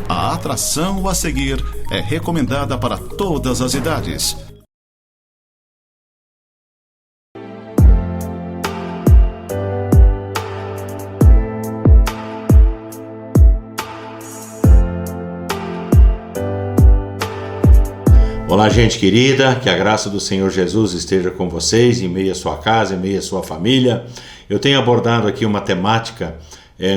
A atração a seguir é recomendada para todas as idades. Olá, gente querida, que a graça do Senhor Jesus esteja com vocês, em meio à sua casa, em meio à sua família. Eu tenho abordado aqui uma temática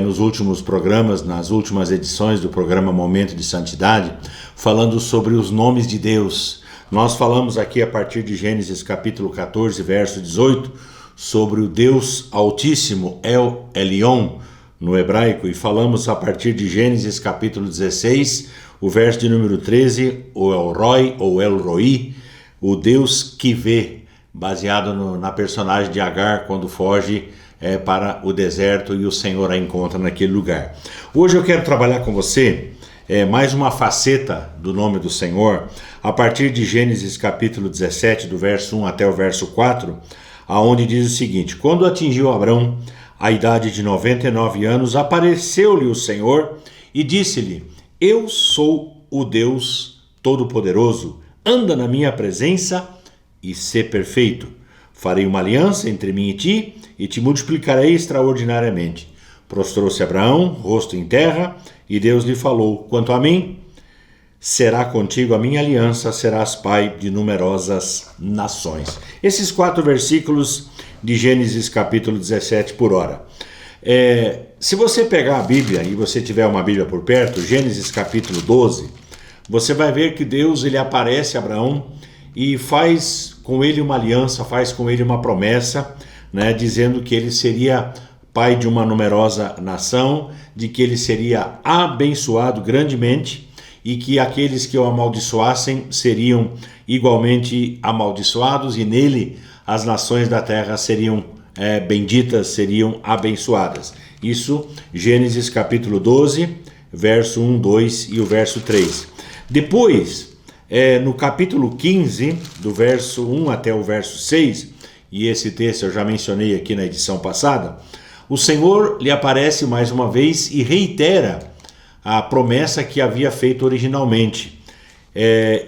nos últimos programas, nas últimas edições do programa Momento de Santidade, falando sobre os nomes de Deus. Nós falamos aqui a partir de Gênesis capítulo 14, verso 18, sobre o Deus Altíssimo, El Elyon, no hebraico, e falamos a partir de Gênesis capítulo 16, o verso de número 13, o El Roi ou El Roi, o Deus que vê, baseado na personagem de Agar quando foge para o deserto e o Senhor a encontra naquele lugar. Hoje eu quero trabalhar com você mais uma faceta do nome do Senhor, a partir de Gênesis capítulo 17, do verso 1 até o verso 4, aonde diz o seguinte: quando atingiu Abrão a idade de 99 anos, apareceu-lhe o Senhor e disse-lhe: eu sou o Deus Todo-Poderoso, anda na minha presença e sê perfeito. Farei uma aliança entre mim e te multiplicarei extraordinariamente. Prostrou-se Abraão, rosto em terra, e Deus lhe falou: quanto a mim, será contigo a minha aliança, serás pai de numerosas nações. Esses 4 versículos de Gênesis capítulo 17 por hora. Se você pegar a Bíblia e você tiver uma Bíblia por perto, Gênesis capítulo 12, você vai ver que Deus ele aparece a Abraão e faz com ele uma aliança, faz com ele uma promessa, né, dizendo que ele seria pai de uma numerosa nação, de que ele seria abençoado grandemente e que aqueles que o amaldiçoassem seriam igualmente amaldiçoados e nele as nações da terra seriam benditas, seriam abençoadas. Isso, Gênesis capítulo 12, verso 1, 2 e o verso 3. Depois, no capítulo 15, do verso 1 até o verso 6, e esse texto eu já mencionei aqui na edição passada, o Senhor lhe aparece mais uma vez e reitera a promessa que havia feito originalmente.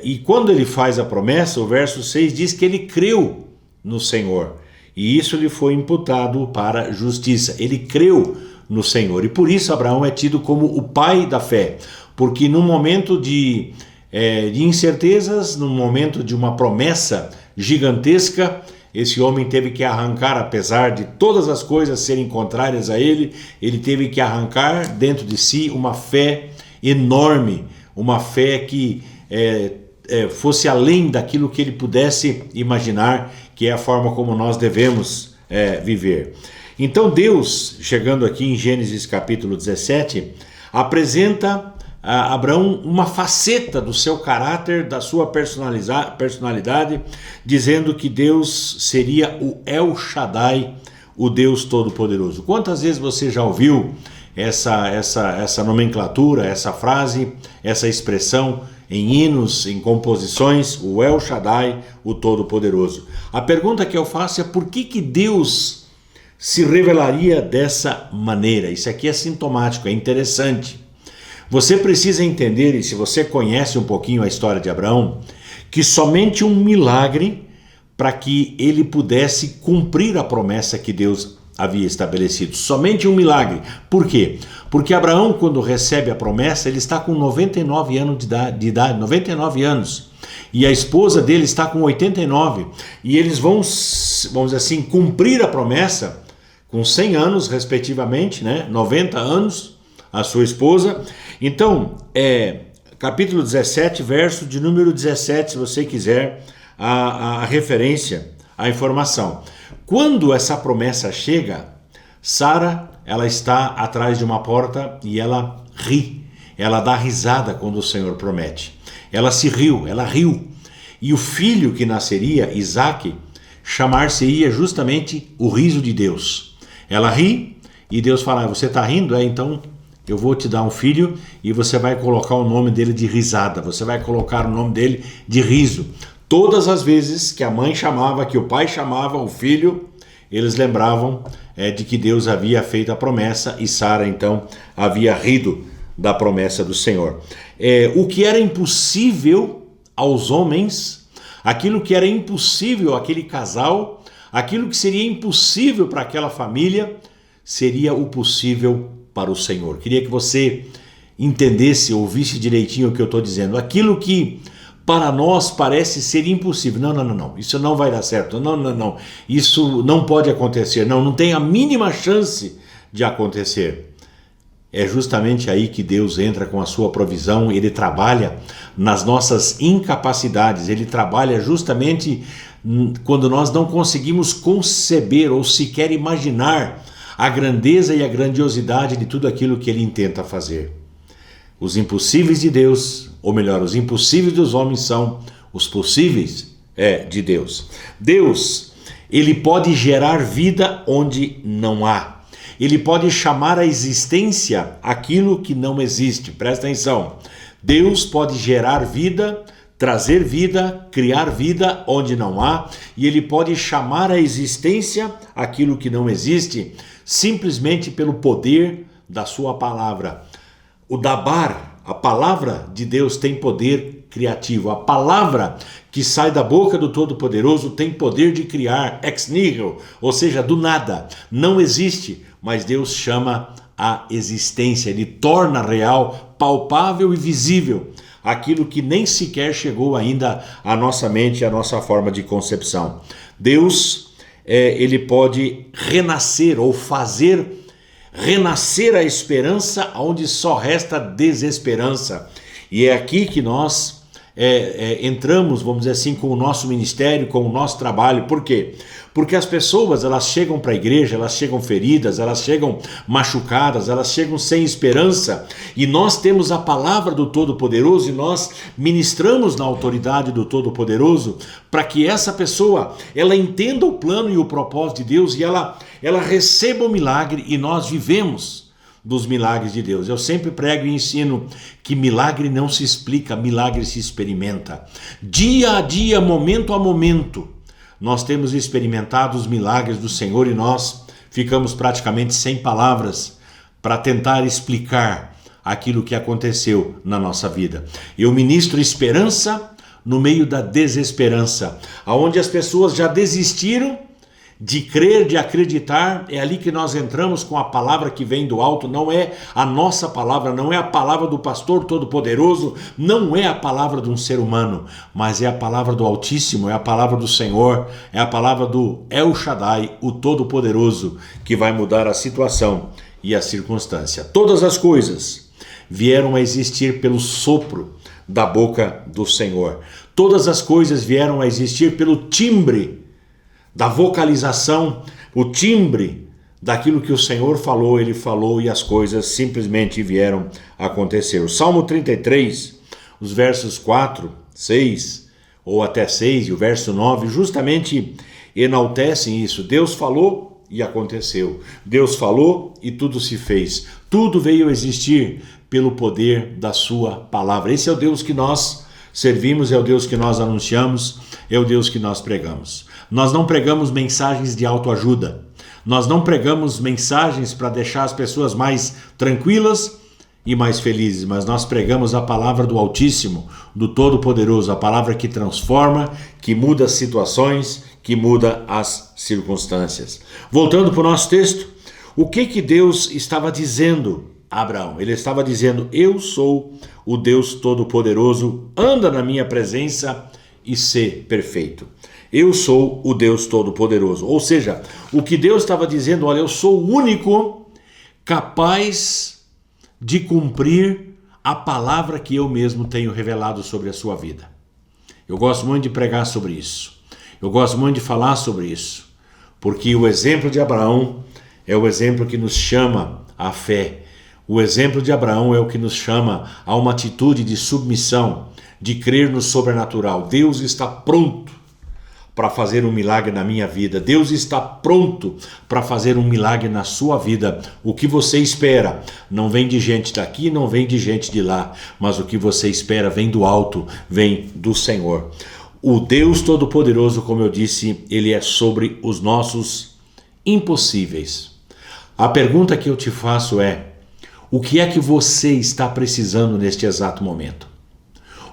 E quando ele faz a promessa, o verso 6 diz que ele creu no Senhor. E isso lhe foi imputado para justiça. Ele creu no Senhor. E por isso Abraão é tido como o pai da fé. Porque num momento de incertezas, num momento de uma promessa gigantesca, esse homem teve que arrancar, apesar de todas as coisas serem contrárias a ele, ele teve que arrancar dentro de si uma fé enorme, uma fé que fosse além daquilo que ele pudesse imaginar, que é a forma como nós devemos viver. Então Deus, chegando aqui em Gênesis capítulo 17, apresenta a Abraão uma faceta do seu caráter, da sua personalidade, dizendo que Deus seria o El Shaddai, o Deus Todo-Poderoso. Quantas vezes você já ouviu essa nomenclatura, essa frase, essa expressão em hinos, em composições, o El Shaddai, o Todo-Poderoso? A pergunta que eu faço é: por que Deus se revelaria dessa maneira? Isso aqui é sintomático, é interessante. Você precisa entender, e se você conhece um pouquinho a história de Abraão, que somente um milagre para que ele pudesse cumprir a promessa que Deus havia estabelecido. Somente um milagre. Por quê? Porque Abraão, quando recebe a promessa, ele está com 99 anos de idade, 99 anos. E a esposa dele está com 89. E eles vamos dizer assim, cumprir a promessa com 100 anos, respectivamente, né? 90 anos, a sua esposa. Então, capítulo 17, verso de número 17, se você quiser a referência, a informação. Quando essa promessa chega, Sara, ela está atrás de uma porta e ela ri. Ela dá risada quando o Senhor promete. Ela riu. E o filho que nasceria, Isaque, chamar-se-ia justamente o riso de Deus. Ela ri e Deus fala: você está rindo? Então eu vou te dar um filho e você vai colocar o nome dele de risada, você vai colocar o nome dele de riso. Todas as vezes que a mãe chamava, que o pai chamava o filho, eles lembravam de que Deus havia feito a promessa e Sara então havia rido da promessa do Senhor. O que era impossível aos homens, aquilo que era impossível àquele casal, aquilo que seria impossível para aquela família, seria o possível para o Senhor. Queria que você entendesse, ouvisse direitinho o que eu estou dizendo. Aquilo que para nós parece ser impossível. Não. Isso não vai dar certo. Não. Isso não pode acontecer. Não tem a mínima chance de acontecer. É justamente aí que Deus entra com a sua provisão. Ele trabalha nas nossas incapacidades. Ele trabalha justamente quando nós não conseguimos conceber ou sequer imaginar a grandeza e a grandiosidade de tudo aquilo que Ele intenta fazer. Os impossíveis de Deus, ou melhor, os impossíveis dos homens são os possíveis de Deus. Deus, Ele pode gerar vida onde não há. Ele pode chamar à existência aquilo que não existe. Presta atenção. Deus pode gerar vida, trazer vida, criar vida onde não há, e Ele pode chamar à existência aquilo que não existe, simplesmente pelo poder da sua palavra. O Dabar, a palavra de Deus, tem poder criativo. A palavra que sai da boca do Todo-Poderoso tem poder de criar ex nihilo, ou seja, do nada. Não existe, mas Deus chama a existência. Ele torna real, palpável e visível aquilo que nem sequer chegou ainda à nossa mente, à nossa forma de concepção. Deus, Ele pode renascer ou fazer renascer a esperança onde só resta desesperança. E é aqui que nós entramos, vamos dizer assim, com o nosso ministério, com o nosso trabalho. Por quê? Porque as pessoas, elas chegam para a igreja, elas chegam feridas, elas chegam machucadas, elas chegam sem esperança, e nós temos a palavra do Todo-Poderoso e nós ministramos na autoridade do Todo-Poderoso para que essa pessoa, ela entenda o plano e o propósito de Deus e ela receba o milagre, e nós vivemos dos milagres de Deus. Eu sempre prego e ensino que milagre não se explica, milagre se experimenta. Dia a dia, momento a momento, nós temos experimentado os milagres do Senhor e nós ficamos praticamente sem palavras para tentar explicar aquilo que aconteceu na nossa vida. Eu ministro esperança no meio da desesperança, aonde as pessoas já desistiram de crer, de acreditar. É ali que nós entramos com a palavra que vem do alto. Não é a nossa palavra, não é a palavra do pastor todo-poderoso, não é a palavra de um ser humano, mas é a palavra do Altíssimo, é a palavra do Senhor, é a palavra do El Shaddai, o Todo-Poderoso, que vai mudar a situação e a circunstância. Todas as coisas vieram a existir pelo sopro da boca do Senhor. Todas as coisas vieram a existir pelo timbre da vocalização, o timbre daquilo que o Senhor falou, Ele falou e as coisas simplesmente vieram a acontecer. O Salmo 33, os versos 4, 6 ou até 6 e o verso 9 justamente enaltecem isso. Deus falou e aconteceu. Deus falou e tudo se fez. Tudo veio a existir pelo poder da sua palavra. Esse é o Deus que nós servimos, é o Deus que nós anunciamos, é o Deus que nós pregamos. Nós não pregamos mensagens de autoajuda. Nós não pregamos mensagens para deixar as pessoas mais tranquilas e mais felizes, mas nós pregamos a palavra do Altíssimo, do Todo-Poderoso, a palavra que transforma, que muda as situações, que muda as circunstâncias. Voltando para o nosso texto, o que Deus estava dizendo a Abraão? Ele estava dizendo: eu sou o Deus Todo-Poderoso, anda na minha presença e sê perfeito. Eu sou o Deus Todo-Poderoso. Ou seja, o que Deus estava dizendo: olha, eu sou o único capaz de cumprir a palavra que eu mesmo tenho revelado sobre a sua vida. Eu gosto muito de pregar sobre isso. Eu gosto muito de falar sobre isso, porque o exemplo de Abraão é o exemplo que nos chama à fé. O exemplo de Abraão é o que nos chama a uma atitude de submissão, de crer no sobrenatural. Deus está pronto para fazer um milagre na minha vida. Deus está pronto para fazer um milagre na sua vida. O que você espera não vem de gente daqui, não vem de gente de lá, mas o que você espera vem do alto, vem do Senhor. O Deus Todo-Poderoso, como eu disse, Ele é sobre os nossos impossíveis. A pergunta que eu te faço é: O que é que você está precisando neste exato momento?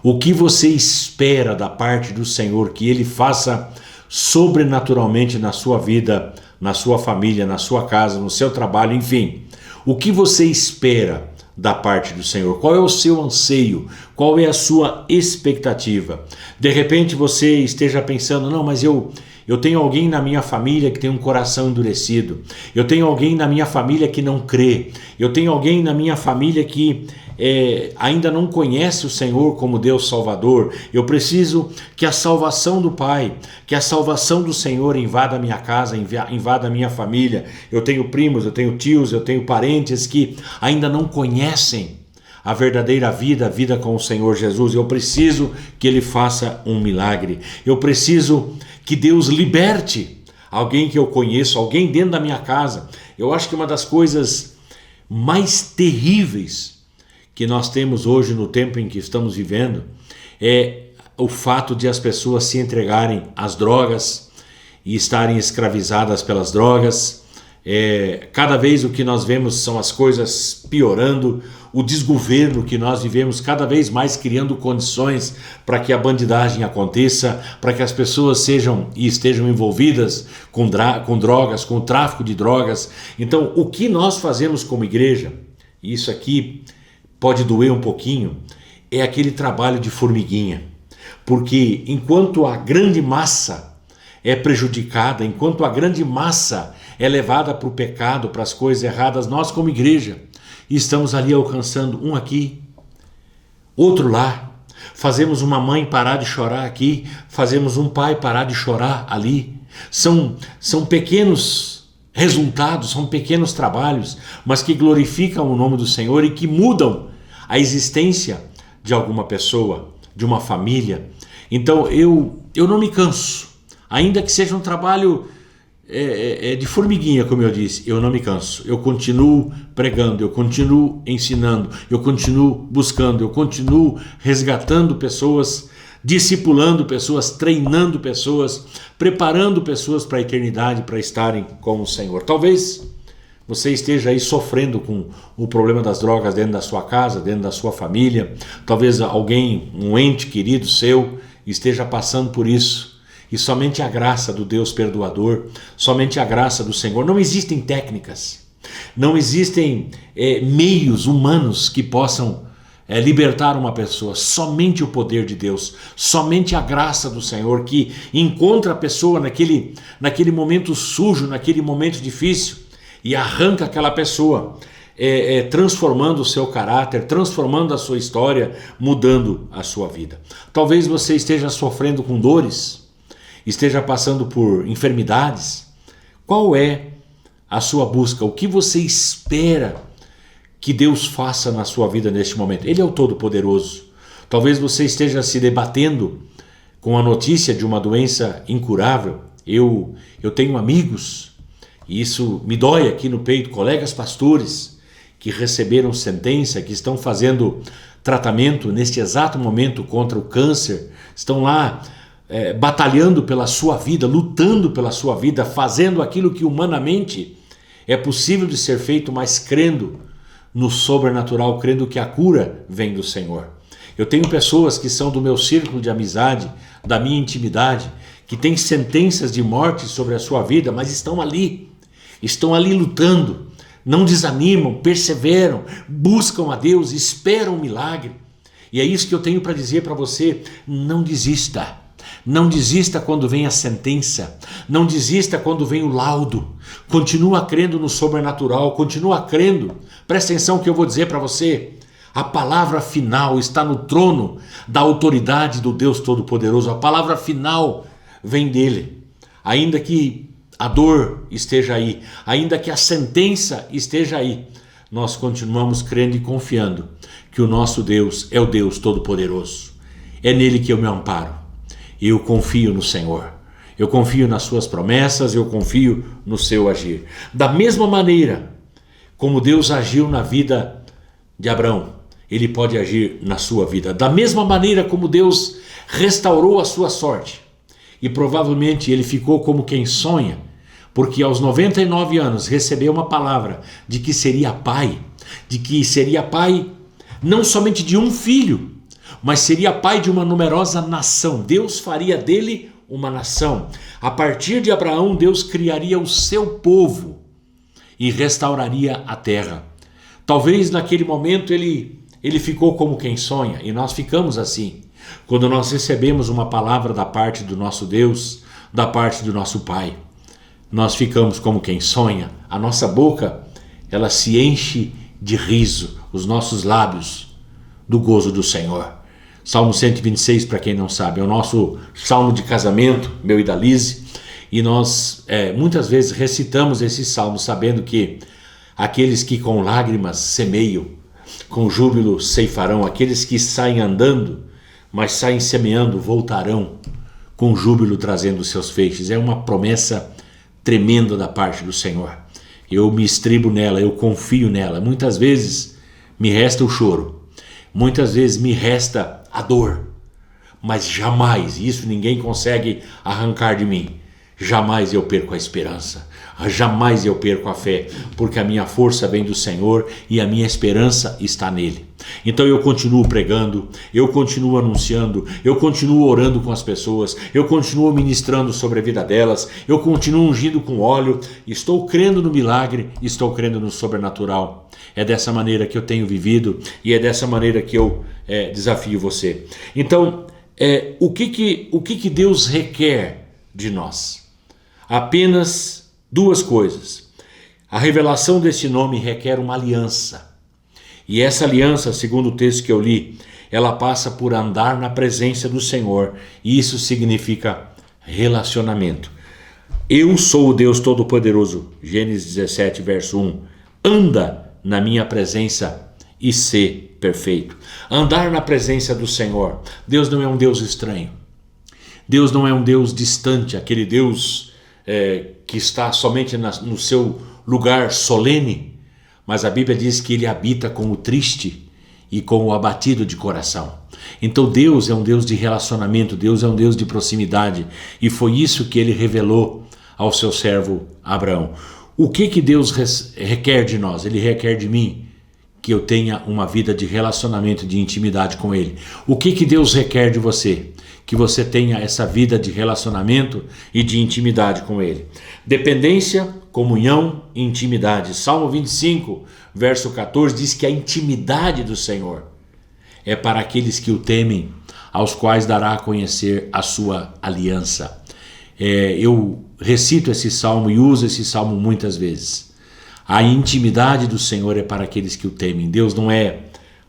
O que você espera da parte do Senhor que Ele faça sobrenaturalmente na sua vida, na sua família, na sua casa, no seu trabalho, enfim. O que você espera da parte do Senhor? Qual é o seu anseio? Qual é a sua expectativa? De repente você esteja pensando, não, mas eu tenho alguém na minha família que tem um coração endurecido. Eu tenho alguém na minha família que não crê. Eu tenho alguém na minha família que ainda não conhece o Senhor como Deus Salvador. Eu preciso que a salvação do Pai, que a salvação do Senhor invada a minha casa, invada a minha família. Eu tenho primos, eu tenho tios, eu tenho parentes que ainda não conhecem a verdadeira vida, a vida com o Senhor Jesus. Eu preciso que Ele faça um milagre. Eu preciso que Deus liberte alguém que eu conheço, alguém dentro da minha casa. Eu acho que uma das coisas mais terríveis que nós temos hoje no tempo em que estamos vivendo é o fato de as pessoas se entregarem às drogas e estarem escravizadas pelas drogas. Cada vez o que nós vemos são as coisas piorando, o desgoverno que nós vivemos cada vez mais criando condições para que a bandidagem aconteça, para que as pessoas sejam e estejam envolvidas com drogas, com o tráfico de drogas. Então, o que nós fazemos como igreja, e isso aqui pode doer um pouquinho, é aquele trabalho de formiguinha. Porque enquanto a grande massa é prejudicada, enquanto a grande massa é levada para o pecado, para as coisas erradas, nós como igreja estamos ali alcançando um aqui, outro lá. Fazemos uma mãe parar de chorar aqui, fazemos um pai parar de chorar ali. São pequenos resultados, são pequenos trabalhos, mas que glorificam o nome do Senhor e que mudam a existência de alguma pessoa, de uma família. Então eu não me canso, ainda que seja um trabalho de formiguinha, como eu disse, eu não me canso. Eu continuo pregando, eu continuo ensinando, eu continuo buscando, eu continuo resgatando pessoas, discipulando pessoas, treinando pessoas, preparando pessoas para a eternidade, para estarem com o Senhor. Talvez você esteja aí sofrendo com o problema das drogas dentro da sua casa, dentro da sua família. Talvez alguém, um ente querido seu, esteja passando por isso. E somente a graça do Deus perdoador, somente a graça do Senhor. Não existem técnicas, não existem meios humanos que possam libertar uma pessoa. Somente o poder de Deus, somente a graça do Senhor que encontra a pessoa naquele momento sujo, naquele momento difícil, e arranca aquela pessoa, transformando o seu caráter, transformando a sua história, mudando a sua vida. Talvez você esteja sofrendo com dores, esteja passando por enfermidades. Qual é a sua busca? O que você espera que Deus faça na sua vida neste momento? Ele é o Todo-Poderoso. Talvez você esteja se debatendo com a notícia de uma doença incurável. Eu tenho amigos, e isso me dói aqui no peito, colegas pastores que receberam sentença, que estão fazendo tratamento neste exato momento contra o câncer, estão lá batalhando pela sua vida, lutando pela sua vida, fazendo aquilo que humanamente é possível de ser feito, mas crendo no sobrenatural, crendo que a cura vem do Senhor. Eu tenho pessoas que são do meu círculo de amizade, da minha intimidade, que têm sentenças de morte sobre a sua vida, mas estão ali lutando, não desanimam, perseveram, buscam a Deus, esperam um milagre. E é isso que eu tenho para dizer para você: não desista. Não desista quando vem a sentença, não desista quando vem o laudo. Continua crendo no sobrenatural, continua crendo. Presta atenção que eu vou dizer para você. A palavra final está no trono da autoridade do Deus Todo-Poderoso. A palavra final vem dele. Ainda que a dor esteja aí, ainda que a sentença esteja aí, nós continuamos crendo e confiando que o nosso Deus é o Deus Todo-Poderoso. É nele que eu me amparo. Eu confio no Senhor, eu confio nas suas promessas, eu confio no seu agir. Da mesma maneira como Deus agiu na vida de Abrão, Ele pode agir na sua vida. Da mesma maneira como Deus restaurou a sua sorte, e provavelmente ele ficou como quem sonha, porque aos 99 anos recebeu uma palavra de que seria pai. de que seria pai não somente de um filho, mas seria pai de uma numerosa nação. Deus faria dele uma nação. A partir de Abraão, Deus criaria o seu povo e restauraria a terra. Talvez naquele momento ele ficou como quem sonha, e nós ficamos assim. Quando nós recebemos uma palavra da parte do nosso Deus, da parte do nosso Pai, nós ficamos como quem sonha. A nossa boca, ela se enche de riso, os nossos lábios, do gozo do Senhor. Salmo 126, para quem não sabe, é o nosso salmo de casamento, meu e da Lise, e nós muitas vezes recitamos esse salmo sabendo que aqueles que com lágrimas semeiam, com júbilo ceifarão. Aqueles que saem andando, mas saem semeando, voltarão com júbilo trazendo seus feixes. É uma promessa tremenda da parte do Senhor. Eu me estribo nela, eu confio nela. Muitas vezes me resta o choro, muitas vezes me resta a dor, mas jamais, isso ninguém consegue arrancar de mim, jamais eu perco a esperança, jamais eu perco a fé, porque a minha força vem do Senhor e a minha esperança está nele. Então eu continuo pregando, eu continuo anunciando, eu continuo orando com as pessoas, eu continuo ministrando sobre a vida delas, eu continuo ungindo com óleo, estou crendo no milagre, estou crendo no sobrenatural. É dessa maneira que eu tenho vivido e é dessa maneira que eu desafio você. Então, o que Deus requer de nós? Apenas duas coisas. A revelação desse nome requer uma aliança. E essa aliança, segundo o texto que eu li, ela passa por andar na presença do Senhor. E isso significa relacionamento. Eu sou o Deus Todo-Poderoso. Gênesis 17, verso 1. Anda na minha presença e ser perfeito. Andar na presença do Senhor. Deus não é um Deus estranho. Deus não é um Deus distante, aquele Deus que está somente no seu lugar solene. Mas a Bíblia diz que ele habita com o triste e com o abatido de coração. Então Deus é um Deus de relacionamento, Deus é um Deus de proximidade. E foi isso que ele revelou ao seu servo Abraão. O que Deus requer de nós? Ele requer de mim que eu tenha uma vida de relacionamento, de intimidade com ele. O que Deus requer de você? Que você tenha essa vida de relacionamento e de intimidade com ele. Dependência, comunhão e intimidade. Salmo 25, verso 14, diz que a intimidade do Senhor é para aqueles que o temem, aos quais dará a conhecer a sua aliança. Eu recito esse salmo e uso esse salmo muitas vezes. A intimidade do Senhor é para aqueles que o temem. Deus não é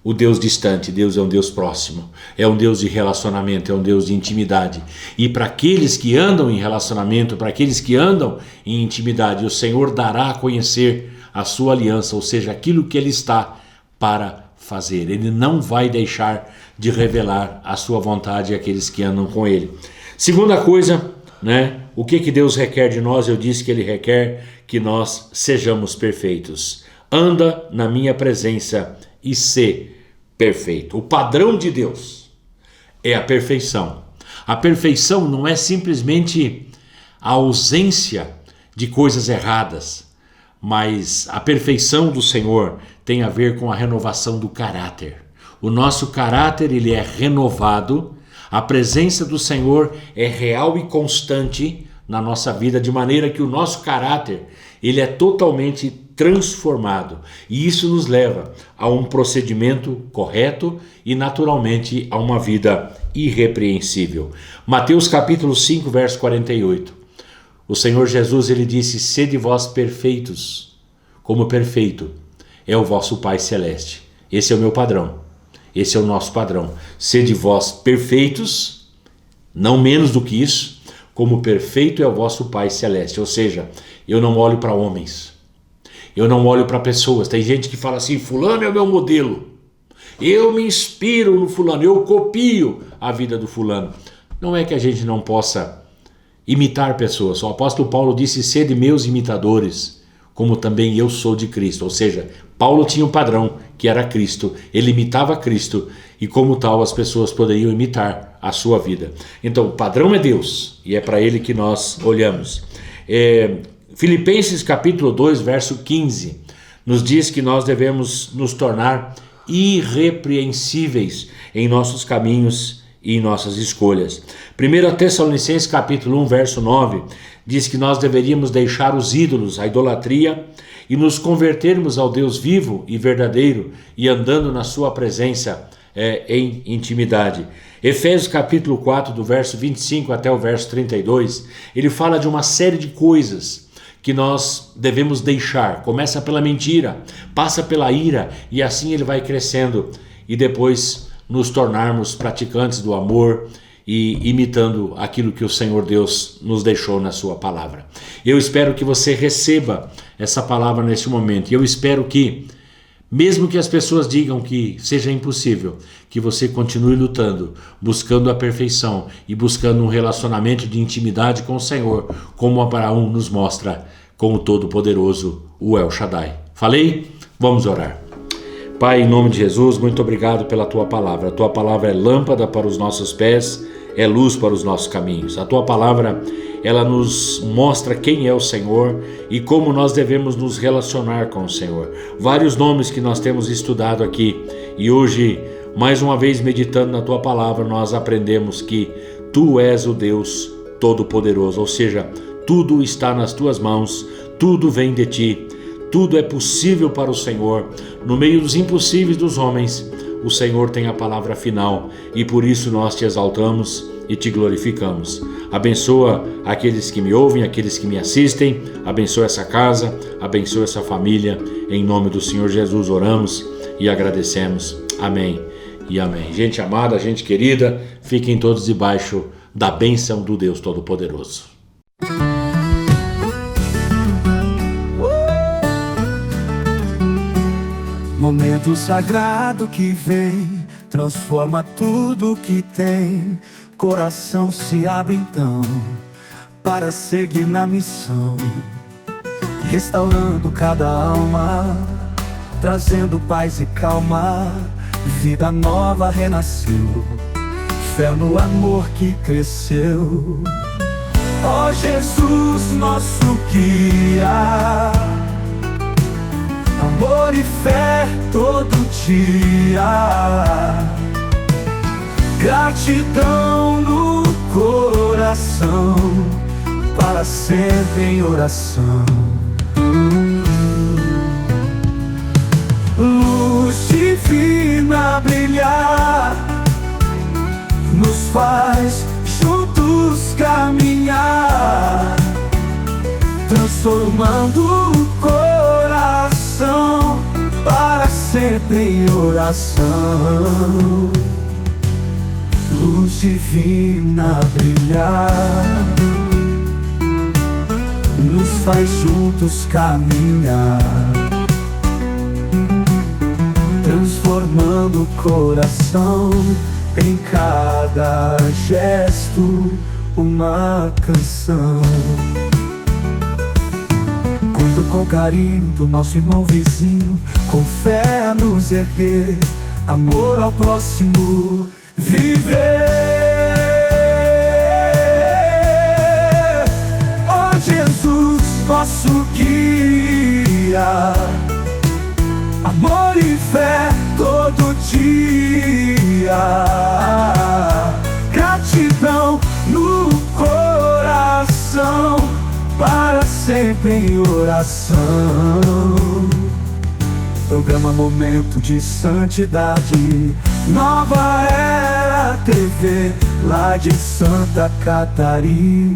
o Deus distante, Deus é um Deus próximo, é um Deus de relacionamento, é um Deus de intimidade. E para aqueles que andam em relacionamento, para aqueles que andam em intimidade, o Senhor dará a conhecer a sua aliança, ou seja, aquilo que ele está para fazer. Ele não vai deixar de revelar a sua vontade àqueles que andam com ele. Segunda coisa, o que Deus requer de nós? Eu disse que ele requer que nós sejamos perfeitos. Anda na minha presença e ser perfeito. O padrão de Deus é a perfeição. A perfeição não é simplesmente a ausência de coisas erradas, mas a perfeição do Senhor tem a ver com a renovação do caráter. O nosso caráter, ele é renovado. A presença do Senhor é real e constante na nossa vida, de maneira que o nosso caráter, ele é totalmente transformado. E isso nos leva a um procedimento correto e, naturalmente, a uma vida irrepreensível. Mateus capítulo 5, verso 48. O Senhor Jesus, ele disse: sede vós perfeitos, como perfeito é o vosso Pai Celeste. Esse é o meu padrão. Esse é o nosso padrão. Sede vós perfeitos, não menos do que isso, como perfeito é o vosso Pai Celeste. Ou seja, eu não olho para homens, eu não olho para pessoas. Tem gente que fala assim: fulano é o meu modelo, eu me inspiro no fulano, eu copio a vida do fulano. Não é que a gente não possa imitar pessoas. O apóstolo Paulo disse: sede meus imitadores, como também eu sou de Cristo. Ou seja, Paulo tinha um padrão, que era Cristo. Ele imitava Cristo e, como tal, as pessoas poderiam imitar a sua vida. Então, o padrão é Deus e é para ele que nós olhamos. Filipenses capítulo 2, verso 15, nos diz que nós devemos nos tornar irrepreensíveis em nossos caminhos e em nossas escolhas. 1 Tessalonicenses capítulo 1, verso 9, diz que nós deveríamos deixar os ídolos, a idolatria, e nos convertermos ao Deus vivo e verdadeiro e andando na sua presença em intimidade. Efésios capítulo 4, do verso 25 até o verso 32, ele fala de uma série de coisas que nós devemos deixar. Começa pela mentira, passa pela ira, e assim ele vai crescendo, e depois nos tornarmos praticantes do amor e imitando aquilo que o Senhor Deus nos deixou na sua palavra. Eu espero que você receba essa palavra neste momento, e eu espero que, mesmo que as pessoas digam que seja impossível, que você continue lutando, buscando a perfeição e buscando um relacionamento de intimidade com o Senhor, como Abraão nos mostra com o Todo-Poderoso, o El Shaddai. Falei? Vamos orar. Pai, em nome de Jesus, muito obrigado pela Tua palavra. A Tua palavra é lâmpada para os nossos pés, é luz para os nossos caminhos. A Tua palavra, ela nos mostra quem é o Senhor e como nós devemos nos relacionar com o Senhor. Vários nomes que nós temos estudado aqui, e hoje, mais uma vez meditando na Tua palavra, nós aprendemos que Tu és o Deus Todo-Poderoso, ou seja, tudo está nas Tuas mãos, tudo vem de Ti, tudo é possível para o Senhor. No meio dos impossíveis dos homens, o Senhor tem a palavra final, e por isso nós Te exaltamos e Te glorificamos. Abençoa aqueles que me ouvem, aqueles que me assistem, abençoa essa casa, abençoa essa família. Em nome do Senhor Jesus oramos e agradecemos. Amém e amém. Gente amada, gente querida, fiquem todos debaixo da bênção do Deus Todo-Poderoso. Momento sagrado que vem, transforma tudo que tem. Coração se abre então, para seguir na missão. Restaurando cada alma, trazendo paz e calma. Vida nova renasceu, fé no amor que cresceu. Ó Jesus, nosso guia, amor e fé todo dia. Gratidão no coração, para sempre em oração. Luz divina brilhar, nos faz juntos caminhar, transformando o coração para sempre em oração. Luz divina brilhar, nos faz juntos caminhar, transformando o coração em cada gesto uma canção. Cuido com carinho do nosso irmão vizinho, com fé a nos erguer, amor ao próximo viver. Ó Jesus, nosso guia, amor e fé todo dia. Gratidão no coração, para sempre em oração. Programa Momento de Santidade, Nova Era TV, lá de Santa Catarina.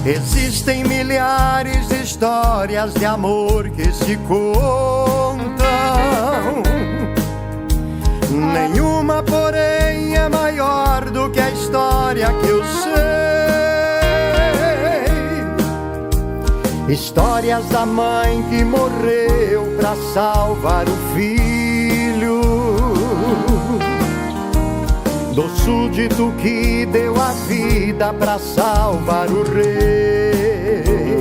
Existem milhares de histórias de amor que se contam. Nenhuma, porém, é maior do que a história que eu sei. Histórias da mãe que morreu pra salvar o filho, do súdito que deu a vida pra salvar o rei.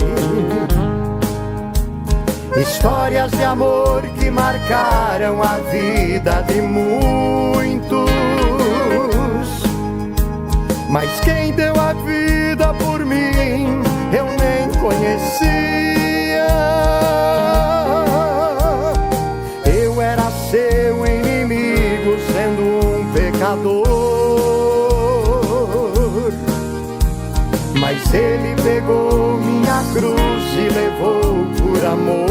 Histórias de amor que marcaram a vida de muitos, mas quem deu a vida por mim eu nem conhecia. Eu era seu inimigo, sendo um pecador, mas ele pegou minha cruz e levou por amor.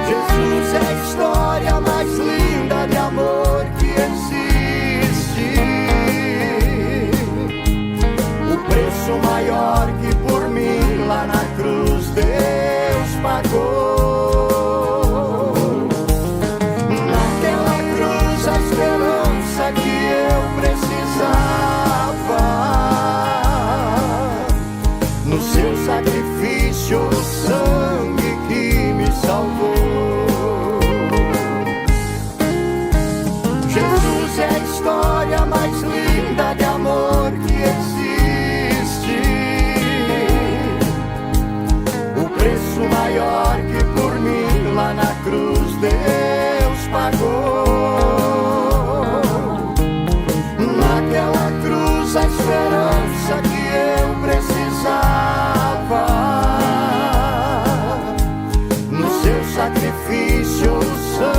Jesus é a história mais linda de amor que existe, o preço maior que por mim lá na cruz Deus pagou. Naquela cruz a esperança que eu precisava, no seu sacrifício o sangue que me salvou. Jesus é a história mais linda de amor que existe, o preço maior que por mim lá na cruz Deus pagou. Naquela cruz a esperança que eu precisava, no seu sacrifício o sangue